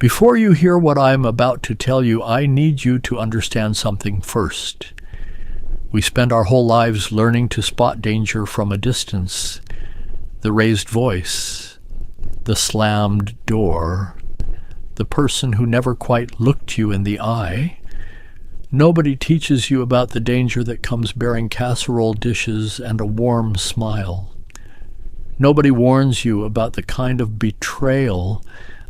Before you hear what I'm about to tell you, I need you to understand something first. We spend our whole lives learning to spot danger from a distance. The raised voice, the slammed door, the person who never quite looked you in the eye. Nobody teaches you about the danger that comes bearing casserole dishes and a warm smile. Nobody warns you about the kind of betrayal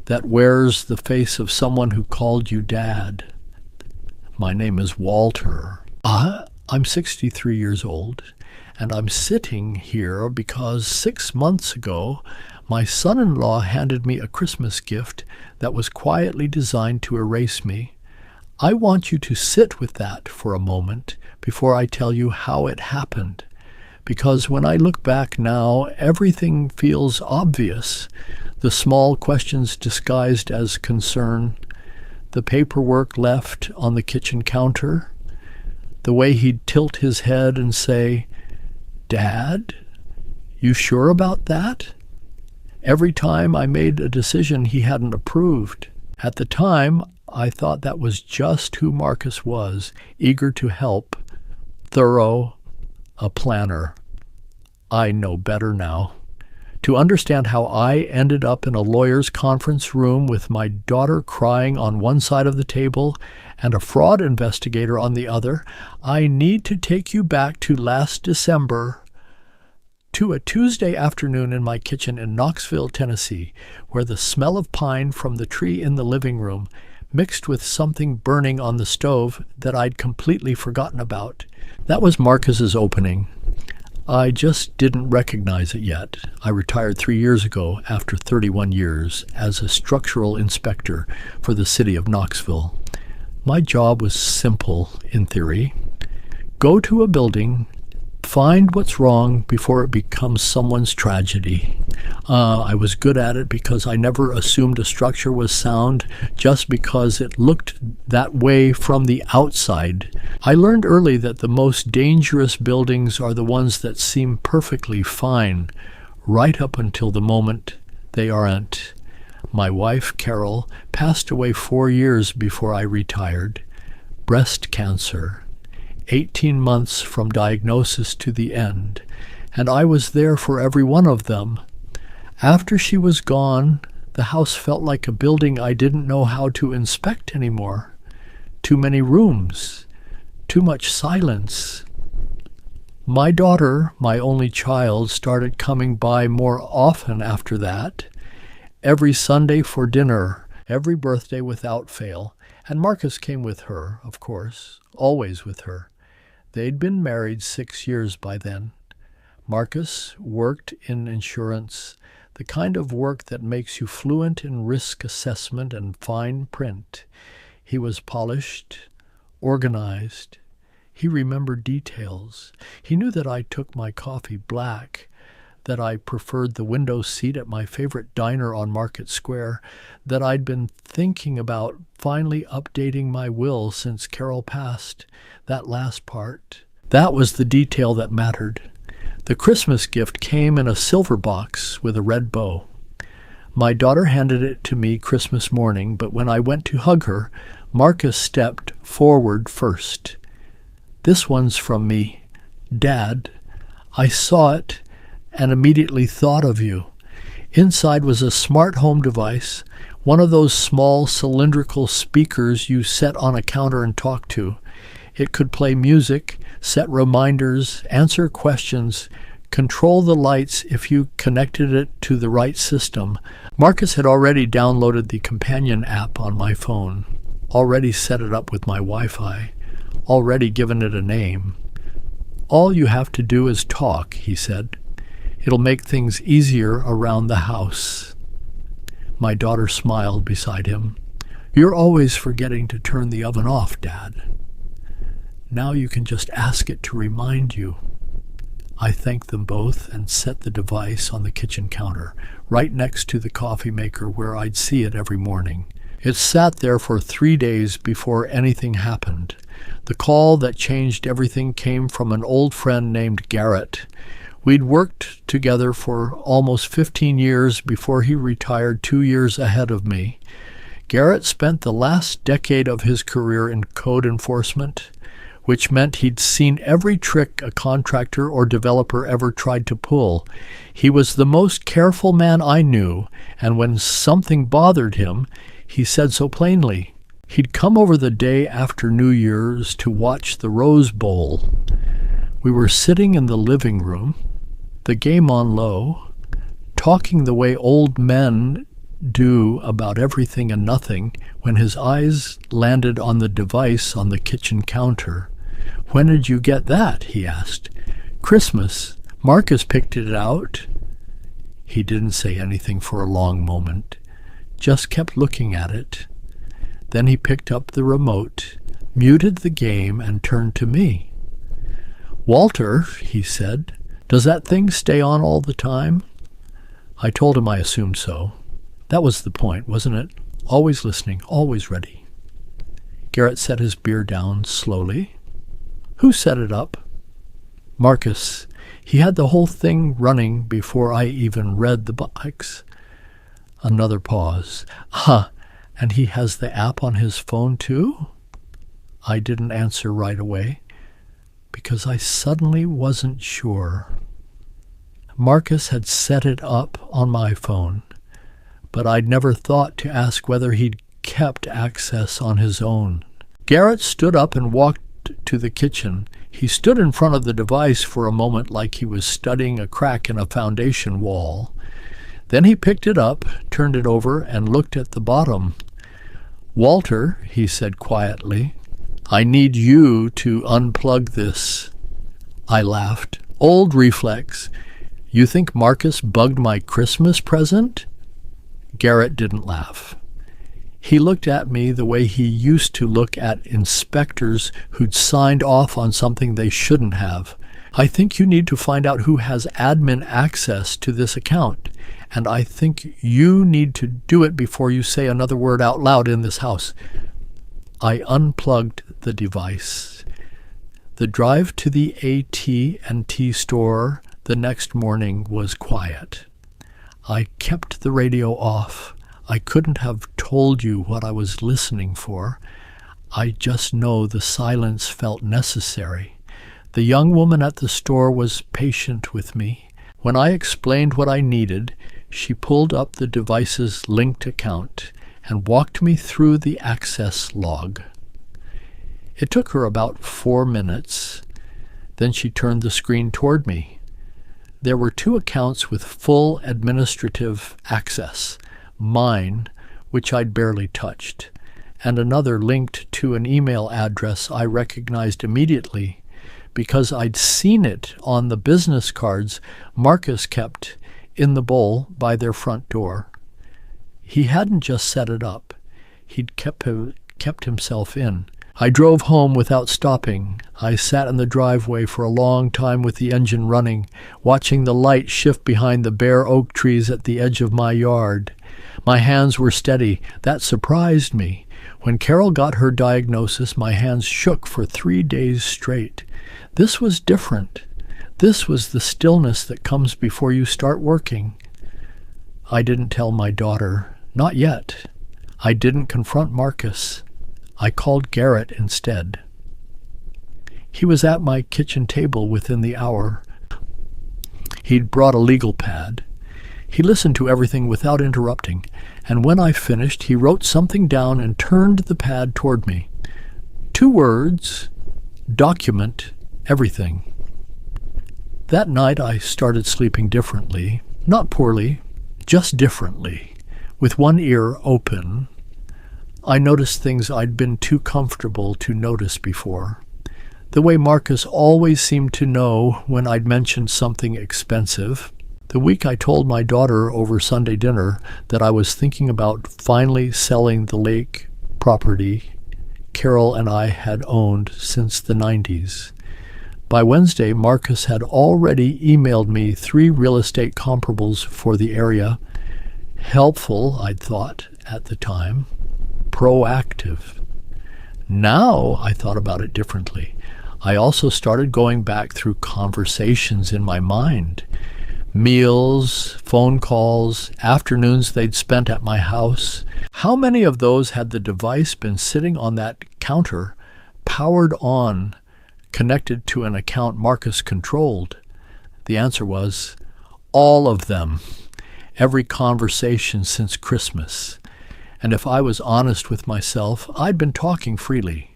that wears the face of someone who called you Dad. My name is Walter. I'm 63 years old, and I'm sitting here because 6 months ago, my son-in-law handed me a Christmas gift that was quietly designed to erase me. I want you to sit with that for a moment before I tell you how it happened, because when I look back now, everything feels obvious. The small questions disguised as concern, the paperwork left on the kitchen counter, the way he'd tilt his head and say, "Dad, you sure about that?" Every time I made a decision he hadn't approved. At the time, I thought that was just who Marcus was, eager to help, thorough, a planner. I know better now. To understand how I ended up in a lawyer's conference room with my daughter crying on one side of the table and a fraud investigator on the other, I need to take you back to last December, to a Tuesday afternoon in my kitchen in Knoxville, Tennessee, where the smell of pine from the tree in the living room mixed with something burning on the stove that I'd completely forgotten about. That was Marcus's opening. I just didn't recognize it yet. I retired 3 years ago after 31 years as a structural inspector for the city of Knoxville. My job was simple in theory. Go to a building, find what's wrong before it becomes someone's tragedy. I was good at it because I never assumed a structure was sound just because it looked that way from the outside. I learned early that the most dangerous buildings are the ones that seem perfectly fine, right up until the moment they aren't. My wife, Carol, passed away 4 years before I retired. Breast cancer. 18 months from diagnosis to the end, and I was there for every one of them. After she was gone, the house felt like a building I didn't know how to inspect anymore. Too many rooms, too much silence. My daughter, my only child, started coming by more often after that. Every Sunday for dinner, every birthday without fail, and Marcus came with her, of course, always with her. They'd been married 6 years by then. Marcus worked in insurance, the kind of work that makes you fluent in risk assessment and fine print. He was polished, organized. He remembered details. He knew that I took my coffee black, that I preferred the window seat at my favorite diner on Market Square, that I'd been thinking about finally updating my will since Carol passed. That last part. That was the detail that mattered. The Christmas gift came in a silver box with a red bow. My daughter handed it to me Christmas morning, but when I went to hug her, Marcus stepped forward first. "This one's from me. Dad, I saw it and immediately thought of you." Inside was a smart home device, one of those small cylindrical speakers you set on a counter and talk to. It could play music, set reminders, answer questions, control the lights if you connected it to the right system. Marcus had already downloaded the companion app on my phone, already set it up with my Wi-Fi, already given it a name. "All you have to do is talk," he said. "It'll make things easier around the house." My daughter smiled beside him. "You're always forgetting to turn the oven off, Dad. Now you can just ask it to remind you." I thanked them both and set the device on the kitchen counter, right next to the coffee maker where I'd see it every morning. It sat there for 3 days before anything happened. The call that changed everything came from an old friend named Garrett. We'd worked together for almost 15 years before he retired 2 years ahead of me. Garrett spent the last decade of his career in code enforcement, which meant he'd seen every trick a contractor or developer ever tried to pull. He was the most careful man I knew, and when something bothered him, he said so plainly. He'd come over the day after New Year's to watch the Rose Bowl. We were sitting in the living room, the game on low, talking the way old men do about everything and nothing, when his eyes landed on the device on the kitchen counter. "When did you get that?" he asked. "Christmas. Marcus picked it out." He didn't say anything for a long moment, just kept looking at it. Then he picked up the remote, muted the game, and turned to me. "Walter," he said, "does that thing stay on all the time?" I told him I assumed so. That was the point, wasn't it? Always listening, always ready. Garrett set his beer down slowly. "Who set it up?" "Marcus. He had the whole thing running before I even read the box." Another pause. And he has the app on his phone too?" I didn't answer right away, because I suddenly wasn't sure. Marcus had set it up on my phone, but I'd never thought to ask whether he'd kept access on his own. Garrett stood up and walked to the kitchen. He stood in front of the device for a moment like he was studying a crack in a foundation wall. Then he picked it up, turned it over, and looked at the bottom. "Walter," he said quietly, "I need you to unplug this." I laughed. "Old reflex. You think Marcus bugged my Christmas present?" Garrett didn't laugh. He looked at me the way he used to look at inspectors who'd signed off on something they shouldn't have. "I think you need to find out who has admin access to this account, and I think you need to do it before you say another word out loud in this house." I unplugged the device. The drive to the AT&T store the next morning was quiet. I kept the radio off. I couldn't have told you what I was listening for. I just know the silence felt necessary. The young woman at the store was patient with me. When I explained what I needed, she pulled up the device's linked account and walked me through the access log. It took her about 4 minutes. Then she turned the screen toward me. There were 2 accounts with full administrative access. Mine, which I'd barely touched, and another linked to an email address I recognized immediately because I'd seen it on the business cards Marcus kept in the bowl by their front door. He hadn't just set it up. He'd kept himself in. I drove home without stopping. I sat in the driveway for a long time with the engine running, watching the light shift behind the bare oak trees at the edge of my yard. My hands were steady. That surprised me. When Carol got her diagnosis, my hands shook for 3 days straight. This was different. This was the stillness that comes before you start working. I didn't tell my daughter. Not yet. I didn't confront Marcus. I called Garrett instead. He was at my kitchen table within the hour. He'd brought a legal pad. He listened to everything without interrupting, and when I finished, he wrote something down and turned the pad toward me. 2 words: document everything. That night I started sleeping differently, not poorly, just differently, with one ear open. I noticed things I'd been too comfortable to notice before. The way Marcus always seemed to know when I'd mentioned something expensive. The week I told my daughter over Sunday dinner that I was thinking about finally selling the lake property Carol and I had owned since the 90s. By Wednesday, Marcus had already emailed me 3 real estate comparables for the area. Helpful, I'd thought at the time. Proactive. Now I thought about it differently. I also started going back through conversations in my mind. Meals, phone calls, afternoons they'd spent at my house. How many of those had the device been sitting on that counter, powered on, connected to an account Marcus controlled? The answer was, all of them. Every conversation since Christmas. And if I was honest with myself, I'd been talking freely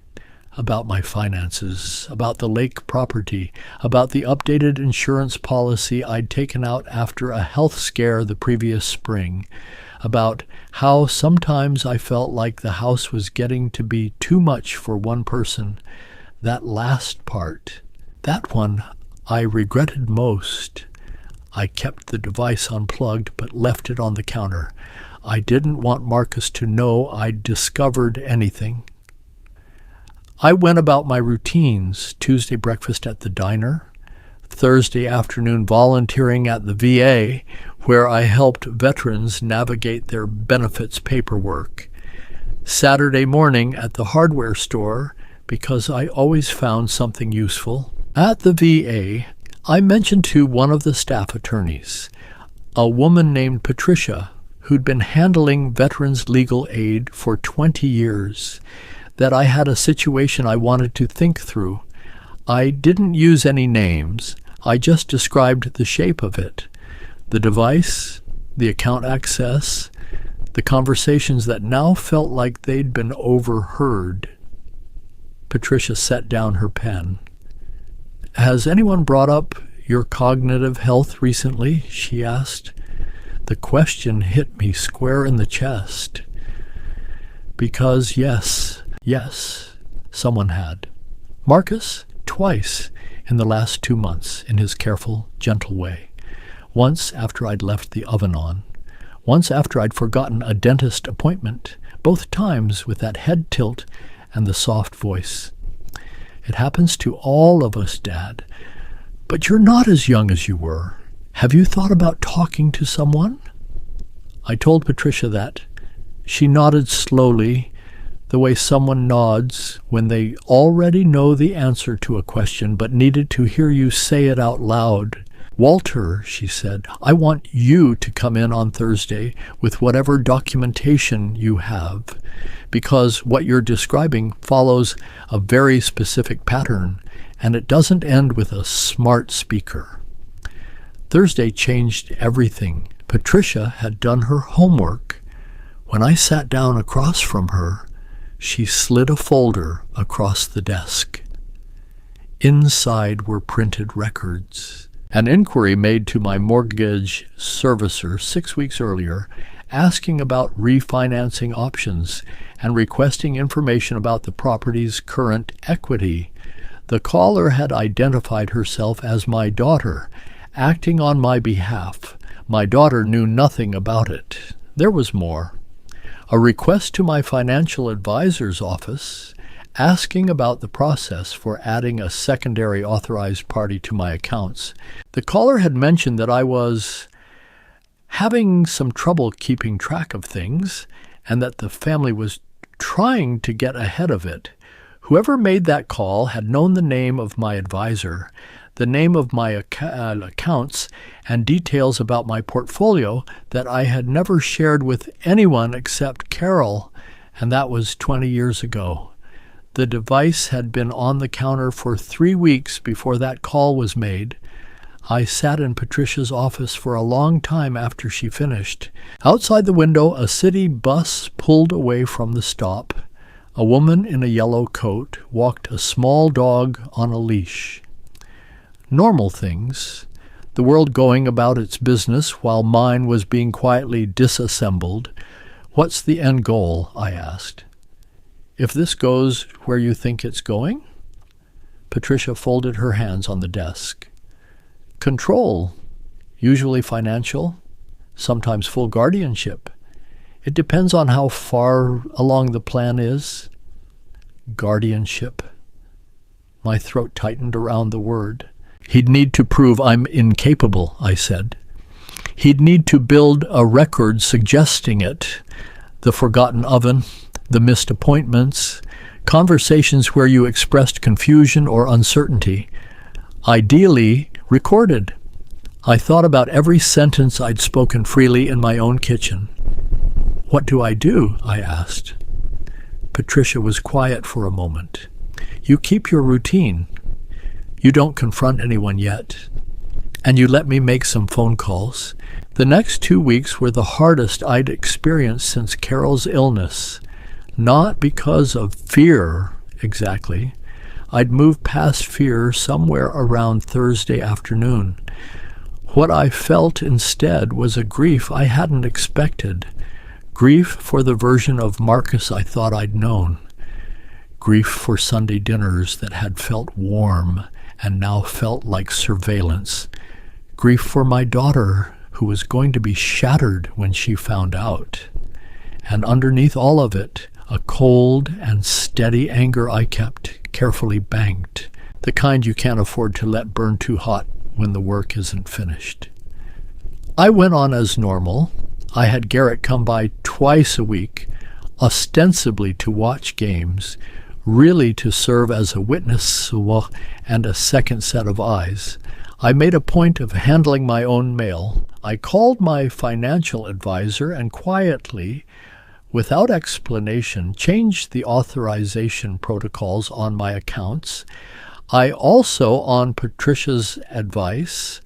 about my finances, about the lake property, about the updated insurance policy I'd taken out after a health scare the previous spring, about how sometimes I felt like the house was getting to be too much for one person. That last part, that one I regretted most. I kept the device unplugged but left it on the counter. I didn't want Marcus to know I'd discovered anything. I went about my routines: Tuesday breakfast at the diner, Thursday afternoon volunteering at the VA, where I helped veterans navigate their benefits paperwork, Saturday morning at the hardware store, because I always found something useful. At the VA, I mentioned to one of the staff attorneys, a woman named Patricia, who'd been handling veterans' legal aid for 20 years, that I had a situation I wanted to think through. I didn't use any names. I just described the shape of it, the device, the account access, the conversations that now felt like they'd been overheard. Patricia set down her pen. "Has anyone brought up your cognitive health recently?" she asked. The question hit me square in the chest. Because yes, someone had. Marcus, twice in the last 2 months, in his careful, gentle way. Once after I'd left the oven on. Once after I'd forgotten a dentist appointment. Both times with that head tilt and the soft voice. "It happens to all of us, Dad. But you're not as young as you were. Have you thought about talking to someone?" I told Patricia that. She nodded slowly, the way someone nods when they already know the answer to a question but needed to hear you say it out loud. "Walter," she said, "I want you to come in on Thursday with whatever documentation you have, because what you're describing follows a very specific pattern, and it doesn't end with a smart speaker." Thursday changed everything. Patricia had done her homework. When I sat down across from her, she slid a folder across the desk. Inside were printed records. An inquiry made to my mortgage servicer 6 weeks earlier, asking about refinancing options and requesting information about the property's current equity. The caller had identified herself as my daughter, acting on my behalf. My daughter knew nothing about it. There was more. A request to my financial advisor's office, asking about the process for adding a secondary authorized party to my accounts. The caller had mentioned that I was having some trouble keeping track of things and that the family was trying to get ahead of it. Whoever made that call had known the name of my advisor, the name of my accounts, and details about my portfolio that I had never shared with anyone except Carol, and that was 20 years ago. The device had been on the counter for 3 weeks before that call was made. I sat in Patricia's office for a long time after she finished. Outside the window, a city bus pulled away from the stop. A woman in a yellow coat walked a small dog on a leash. Normal things, the world going about its business while mine was being quietly disassembled. "What's the end goal?" I asked. "If this goes where you think it's going?" Patricia folded her hands on the desk. "Control, usually financial, sometimes full guardianship. It depends on how far along the plan is." Guardianship. My throat tightened around the word. "He'd need to prove I'm incapable," I said. "He'd need to build a record suggesting it. The forgotten oven, the missed appointments, conversations where you expressed confusion or uncertainty. Ideally, recorded. I thought about every sentence I'd spoken freely in my own kitchen. "What do?" I asked. Patricia was quiet for a moment. "You keep your routine. You don't confront anyone yet. And you let me make some phone calls." The next 2 weeks were the hardest I'd experienced since Carol's illness. Not because of fear, exactly. I'd moved past fear somewhere around Thursday afternoon. What I felt instead was a grief I hadn't expected. Grief for the version of Marcus I thought I'd known. Grief for Sunday dinners that had felt warm and now felt like surveillance. Grief for my daughter, who was going to be shattered when she found out. And underneath all of it, a cold and steady anger I kept carefully banked, the kind you can't afford to let burn too hot when the work isn't finished. I went on as normal. I had Garrett come by twice a week, ostensibly to watch games, really to serve as a witness and a second set of eyes. I made a point of handling my own mail. I called my financial advisor and quietly, without explanation, changed the authorization protocols on my accounts. I also, on Patricia's advice,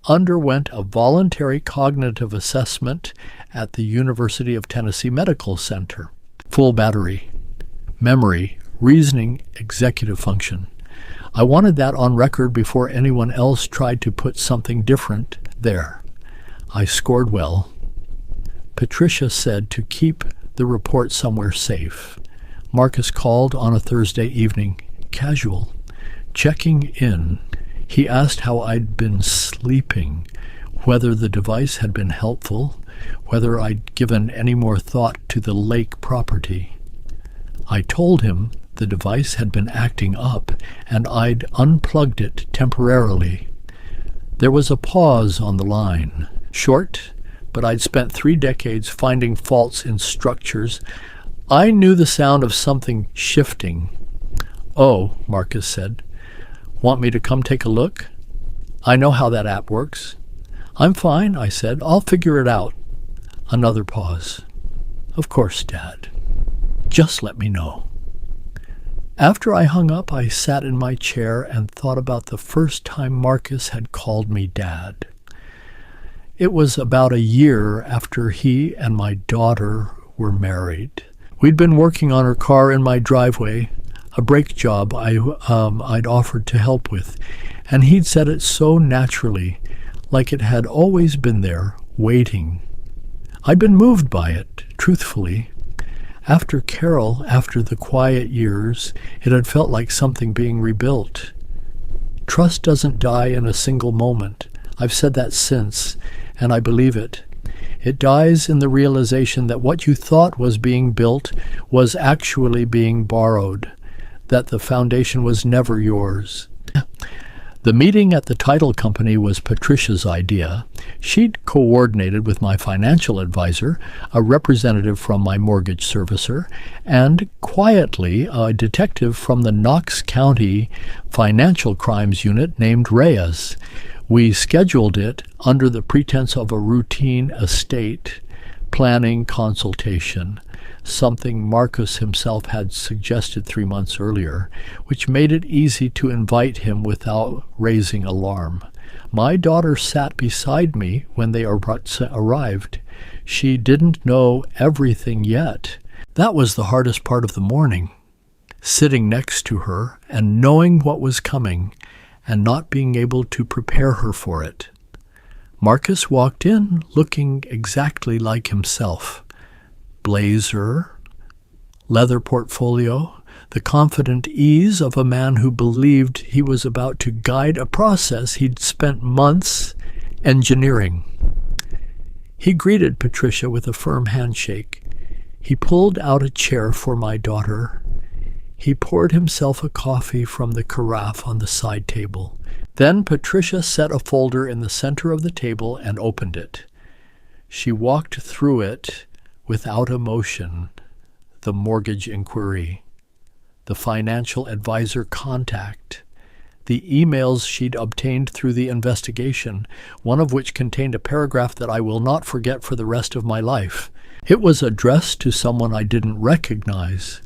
underwent a voluntary cognitive assessment at the University of Tennessee Medical Center. Full battery, memory, reasoning, executive function. I wanted that on record before anyone else tried to put something different there. I scored well. Patricia said to keep the report somewhere safe. Marcus called on a Thursday evening, casual, checking in. He asked how I'd been sleeping, whether the device had been helpful, whether I'd given any more thought to the lake property. I told him the device had been acting up, and I'd unplugged it temporarily. There was a pause on the line. Short, but I'd spent 3 decades finding faults in structures. I knew the sound of something shifting. "Oh," Marcus said. "Want me to come take a look? I know how that app works." "I'm fine," I said. "I'll figure it out." Another pause. "Of course, Dad. Just let me know." After I hung up, I sat in my chair and thought about the first time Marcus had called me Dad. It was about a year after he and my daughter were married. We'd been working on her car in my driveway, a brake job I'd offered to help with, and he'd said it so naturally, like it had always been there, waiting. I'd been moved by it, truthfully. After Carol, after the quiet years, it had felt like something being rebuilt. Trust doesn't die in a single moment. I've said that since, and I believe it. It dies in the realization that what you thought was being built was actually being borrowed, that the foundation was never yours. The meeting at the title company was Patricia's idea. She'd coordinated with my financial advisor, a representative from my mortgage servicer, and quietly a detective from the Knox County Financial Crimes Unit named Reyes. We scheduled it under the pretense of a routine estate planning consultation, something Marcus himself had suggested 3 months earlier, which made it easy to invite him without raising alarm. My daughter sat beside me when they arrived. She didn't know everything yet. That was the hardest part of the morning, sitting next to her and knowing what was coming and not being able to prepare her for it. Marcus walked in looking exactly like himself. Blazer, leather portfolio, the confident ease of a man who believed he was about to guide a process he'd spent months engineering. He greeted Patricia with a firm handshake. He pulled out a chair for my daughter. He poured himself a coffee from the carafe on the side table. Then Patricia set a folder in the center of the table and opened it. She walked through it without emotion: the mortgage inquiry, the financial advisor contact, the emails she'd obtained through the investigation, one of which contained a paragraph that I will not forget for the rest of my life. It was addressed to someone I didn't recognize,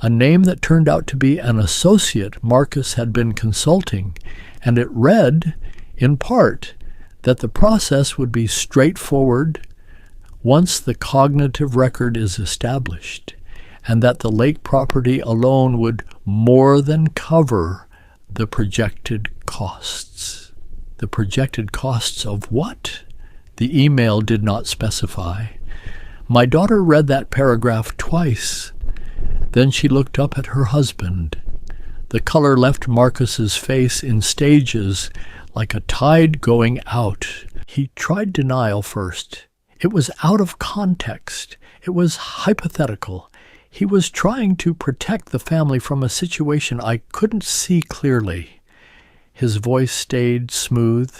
a name that turned out to be an associate Marcus had been consulting, and it read, in part, that the process would be straightforward once the cognitive record is established, and that the lake property alone would more than cover the projected costs. The projected costs of what? The email did not specify. My daughter read that paragraph twice. Then she looked up at her husband. The color left Marcus's face in stages, like a tide going out. He tried denial first. It was out of context. It was hypothetical. He was trying to protect the family from a situation I couldn't see clearly. His voice stayed smooth,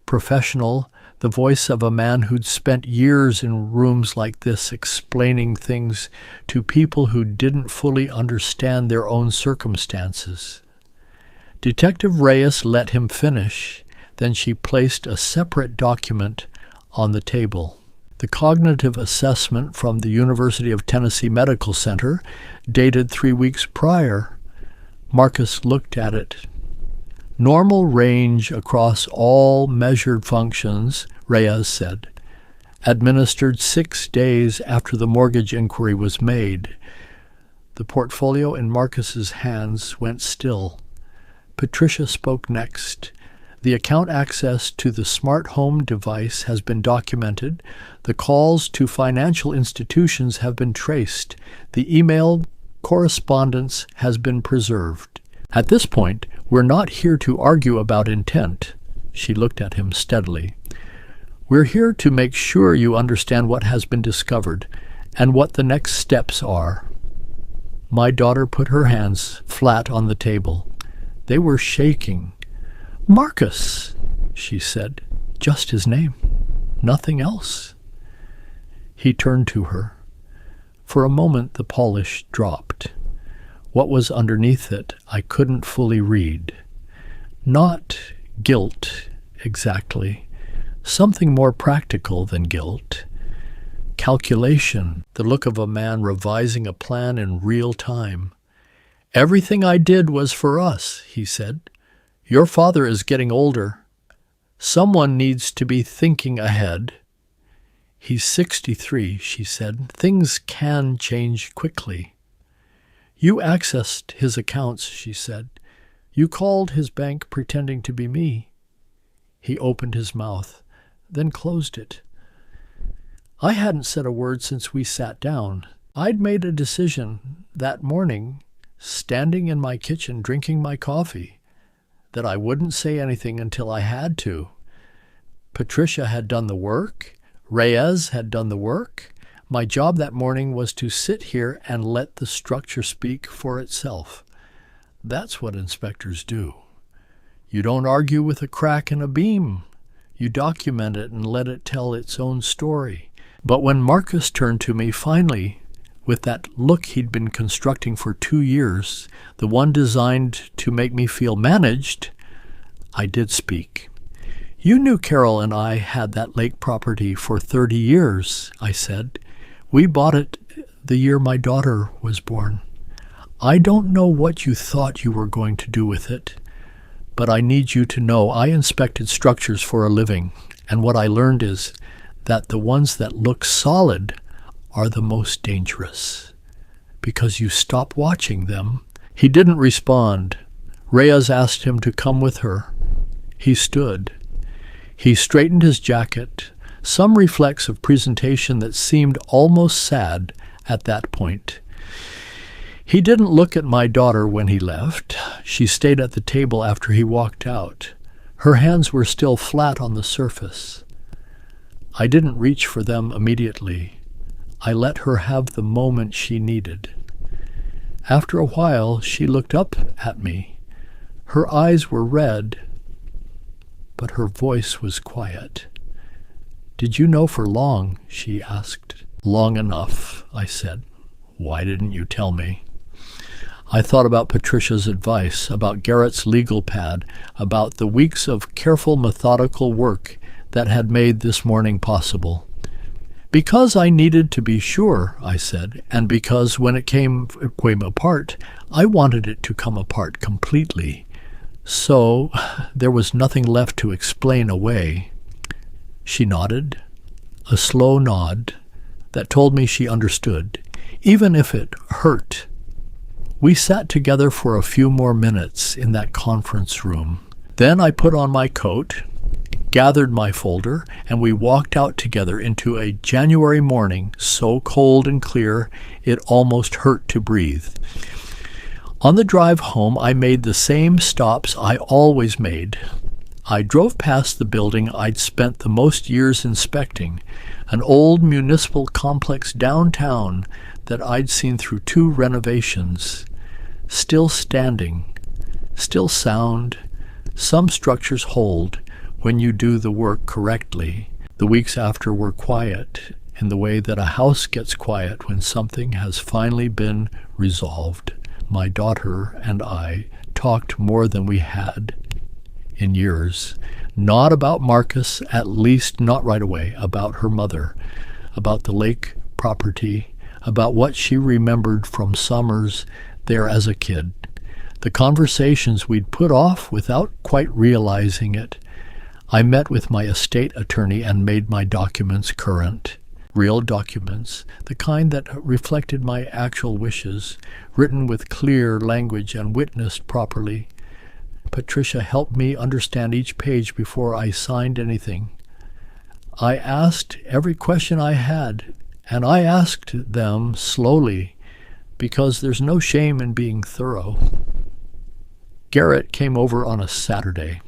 professional, the voice of a man who'd spent years in rooms like this explaining things to people who didn't fully understand their own circumstances. Detective Reyes let him finish. Then she placed a separate document on the table. The cognitive assessment from the University of Tennessee Medical Center, dated 3 weeks prior. Marcus looked at it. Normal range across all measured functions, Reyes said. Administered 6 days after the mortgage inquiry was made. The portfolio in Marcus's hands went still. Patricia spoke next. The account access to the smart home device has been documented. The calls to financial institutions have been traced. The email correspondence has been preserved. At this point, we're not here to argue about intent. She looked at him steadily. We're here to make sure you understand what has been discovered and what the next steps are. My daughter put her hands flat on the table. They were shaking. Marcus, she said, just his name, nothing else. He turned to her. For a moment the polish dropped. What was underneath it I couldn't fully read. Not guilt, exactly. Something more practical than guilt. Calculation, the look of a man revising a plan in real time. Everything I did was for us, he said. Your father is getting older. Someone needs to be thinking ahead. He's 63, she said. Things can change quickly. You accessed his accounts, she said. You called his bank pretending to be me. He opened his mouth, then closed it. I hadn't said a word since we sat down. I'd made a decision that morning, standing in my kitchen drinking my coffee, that I wouldn't say anything until I had to. Patricia had done the work. Reyes had done the work. My job that morning was to sit here and let the structure speak for itself. That's what inspectors do. You don't argue with a crack in a beam. You document it and let it tell its own story. But when Marcus turned to me finally, with that look he'd been constructing for 2 years, the one designed to make me feel managed, I did speak. You knew Carol and I had that lake property for 30 years, I said. We bought it the year my daughter was born. I don't know what you thought you were going to do with it, but I need you to know I inspected structures for a living, and what I learned is that the ones that look solid are the most dangerous, because you stop watching them. He didn't respond. Reyes asked him to come with her. He stood. He straightened his jacket, some reflex of presentation that seemed almost sad at that point. He didn't look at my daughter when he left. She stayed at the table after he walked out. Her hands were still flat on the surface. I didn't reach for them immediately. I let her have the moment she needed. After a while, she looked up at me. Her eyes were red, but her voice was quiet. Did you know for long? She asked. Long enough, I said. Why didn't you tell me? I thought about Patricia's advice, about Garrett's legal pad, about the weeks of careful, methodical work that had made this morning possible. Because I needed to be sure, I said, and because when it came apart, I wanted it to come apart completely. So there was nothing left to explain away. She nodded, a slow nod that told me she understood, even if it hurt. We sat together for a few more minutes in that conference room. Then I put on my coat, gathered my folder, and we walked out together into a January morning so cold and clear it almost hurt to breathe. On the drive home, I made the same stops I always made. I drove past the building I'd spent the most years inspecting, an old municipal complex downtown that I'd seen through 2 renovations. Still standing, still sound. Some structures hold when you do the work correctly. The weeks after were quiet, in the way that a house gets quiet when something has finally been resolved. My daughter and I talked more than we had in years. Not about Marcus, at least not right away, about her mother, about the lake property, about what she remembered from summers there as a kid. The conversations we'd put off without quite realizing it. I met with my estate attorney and made my documents current. Real documents, the kind that reflected my actual wishes, written with clear language and witnessed properly. Patricia helped me understand each page before I signed anything. I asked every question I had, and I asked them slowly, because there's no shame in being thorough. Garrett came over on a Saturday.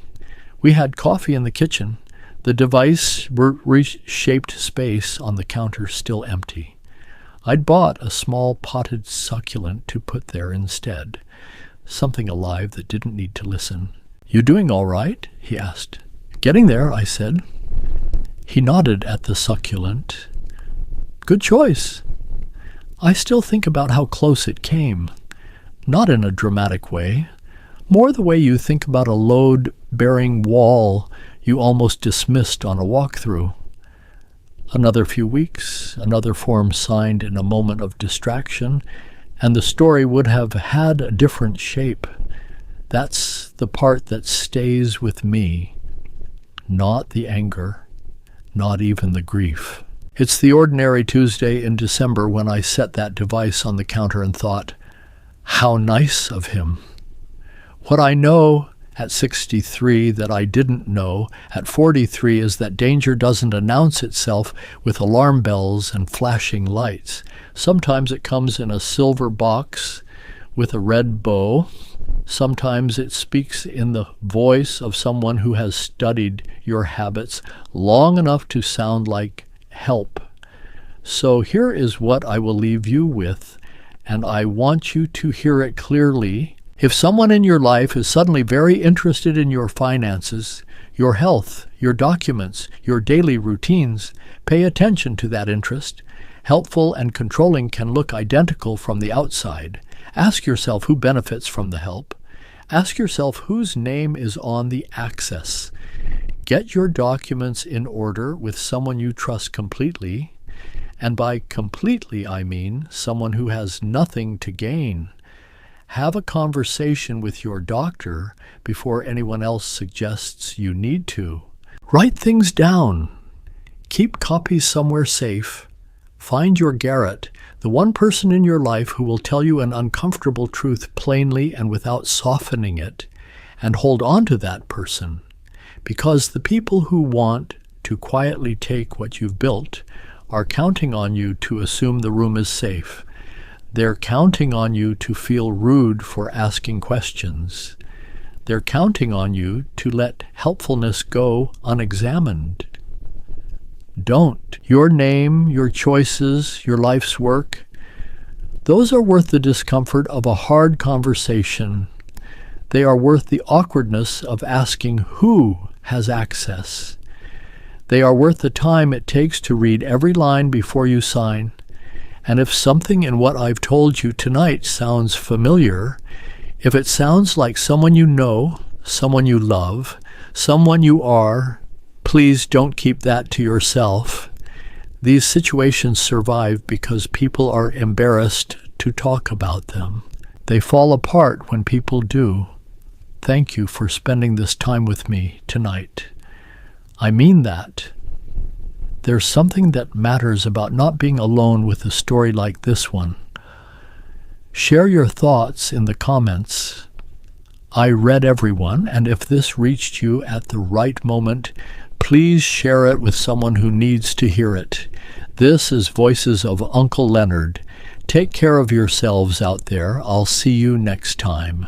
We had coffee in the kitchen, the device reshaped space on the counter still empty. I'd bought a small potted succulent to put there instead, something alive that didn't need to listen. "You doing all right?" he asked. "Getting there," I said. He nodded at the succulent. "Good choice." I still think about how close it came, not in a dramatic way, more the way you think about a load-bearing wall you almost dismissed on a walkthrough. Another few weeks, another form signed in a moment of distraction, and the story would have had a different shape. That's the part that stays with me, not the anger, not even the grief. It's the ordinary Tuesday in December when I set that device on the counter and thought, how nice of him. What I know at 63 that I didn't know at 43 is that danger doesn't announce itself with alarm bells and flashing lights. Sometimes it comes in a silver box with a red bow. Sometimes it speaks in the voice of someone who has studied your habits long enough to sound like help. So here is what I will leave you with, and I want you to hear it clearly. If someone in your life is suddenly very interested in your finances, your health, your documents, your daily routines, pay attention to that interest. Helpful and controlling can look identical from the outside. Ask yourself who benefits from the help. Ask yourself whose name is on the access. Get your documents in order with someone you trust completely, and by completely I mean someone who has nothing to gain. Have a conversation with your doctor before anyone else suggests you need to. Write things down. Keep copies somewhere safe. Find your Garrett, the one person in your life who will tell you an uncomfortable truth plainly and without softening it, and hold on to that person. Because the people who want to quietly take what you've built are counting on you to assume the room is safe. They're counting on you to feel rude for asking questions. They're counting on you to let helpfulness go unexamined. Don't. Your name, your choices, your life's work, those are worth the discomfort of a hard conversation. They are worth the awkwardness of asking who has access. They are worth the time it takes to read every line before you sign, And if something in what I've told you tonight sounds familiar, if it sounds like someone you know, someone you love, someone you are, please don't keep that to yourself. These situations survive because people are embarrassed to talk about them. They fall apart when people do. Thank you for spending this time with me tonight. I mean that. There's something that matters about not being alone with a story like this one. Share your thoughts in the comments. I read everyone, and if this reached you at the right moment, please share it with someone who needs to hear it. This is Voices of Uncle Leonard. Take care of yourselves out there. I'll see you next time.